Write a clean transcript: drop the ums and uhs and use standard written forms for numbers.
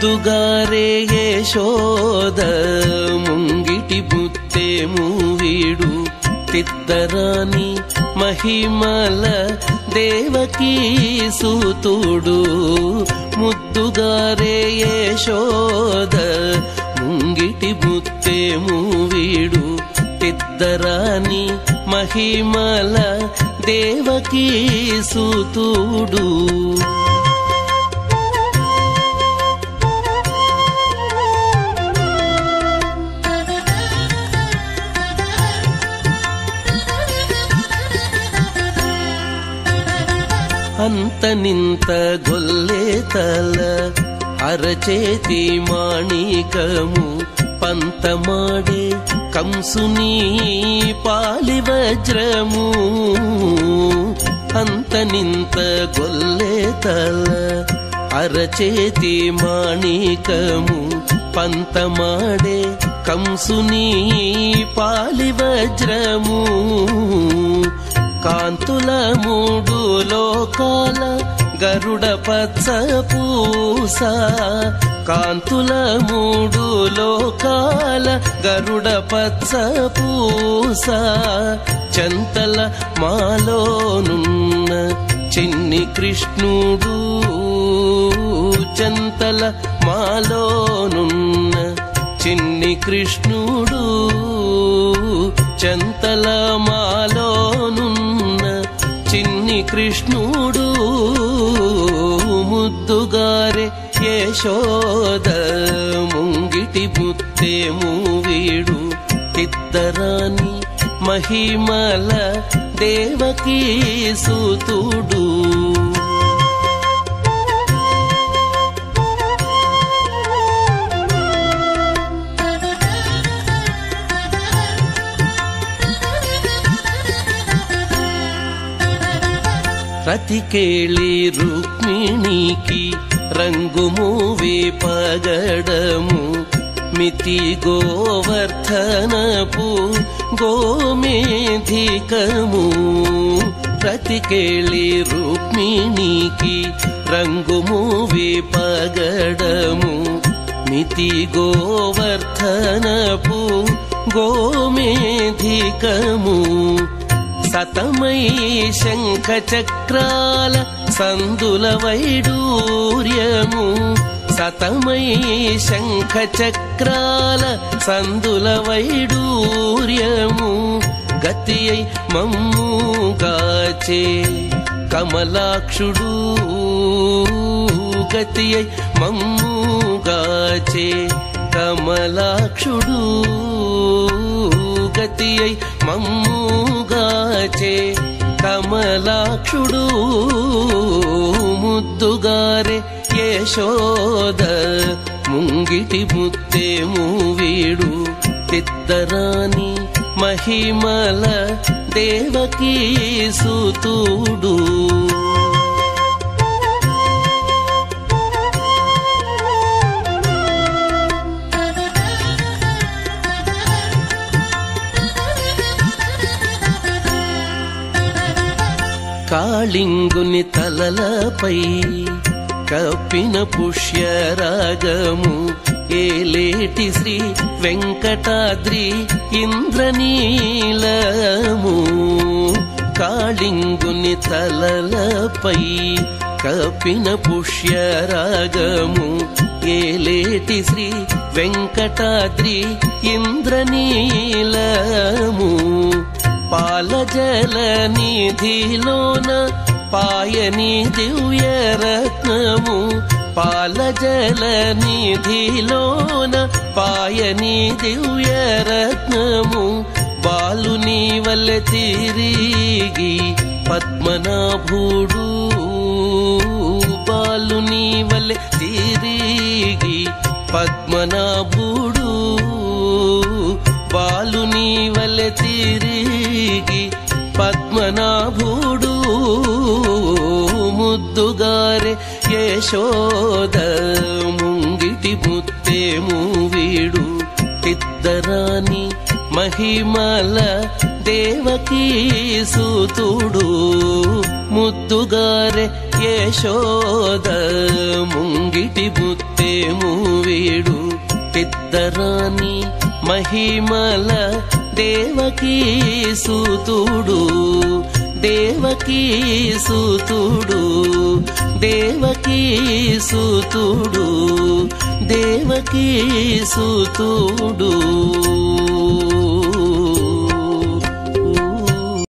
ముద్దుగారే యశోద ముంగిటి ముత్తేము వీడు తిద్దరాని మహిమల దేవకీ సూతుడు. ముద్దుగారే యశోద ముంగిటి ముత్తేము వీడు తిద్దరాని మహిమల దేవకీ సూతుడు. అంత నింత గొల్లేతల అరచేతి మాణికము పంతమాడే కంసుని పాలి వజ్రము. అంత నింత గొల్లేతల అరచేతి మాణికము పంతమాడే కంసుని పాలి వజ్రము. కాంతుల మూడు లోకాల గరుడ పచ్చ పూస. కాంతుల మూడు లోకాల గరుడ పచ్చ పూస. చంతల మాలోనున్న చిన్ని కృష్ణుడు. చంతల మాలోనున్న చిన్ని కృష్ణుడు. చంతల మాలోనున్న చిన్ని కృష్ణుడు. ముద్దుగారే యశోద ముంగిటి ముత్తేము వీడు తిద్దరాని మహిమల దేవకీ సూతుడు. రతికేళి రుక్మిణికి రంగు మూవే పగడము. మితి గోవర్ధనపు గోమేధికము. రతికేళి రుక్మిణికి రంగు మూవే పగడము. మితి గోవర్ధనపు గోమేధికము. సతమై శంఖ చక్రాల సందుల వైడూర్యము. సతమై శంఖ చక్రాల సందుల వైడూర్యము. గతియై మమ్ముగాచే కమలాక్షుడు. గతియై మమ్ముగాచే కమలాక్షుడు. గతియై మమ్ముగాచే కమలాక్షుడు. ముద్దుగారే యశోద ముంగిటి ముత్తేము వీడు తిద్దరాని మహిమల దేవకీ సూతుడు. కాళింగుని తలలపై కప్పిన పుష్యరాగము. ఏలేటి శ్రీ వెంకటాద్రి ఇంద్రనీలము. కాళింగుని తలలపై కప్పిన పుష్యరాగము. ఏలేటి శ్రీ వెంకటాద్రి ఇంద్రనీలము. పాలజల నిధిలోన పాయని దివ్యరత్నము. పాలజల నిధిలోన పాయని దివ్యరత్నము. బాలుని వల్లె తిరిగి పద్మనాభుడు. బాలుని వల్లె తిరిగి పద్మనాభుడు. బాలుని వల్లె తిరిగి పద్మనాభుడు. ముద్దుగారే యశోద ముంగిటి ముత్తేము వీడు తిద్దరాని మహిమల దేవకీ సూతుడు. ముద్దుగారే యశోద ముంగిటి ముత్తేము వీడు పెద్దరాని మహిమల దేవకీ సూతుడు దేవకీ సూతుడు దేవకీ సూతుడు దేవకీ సూతుడు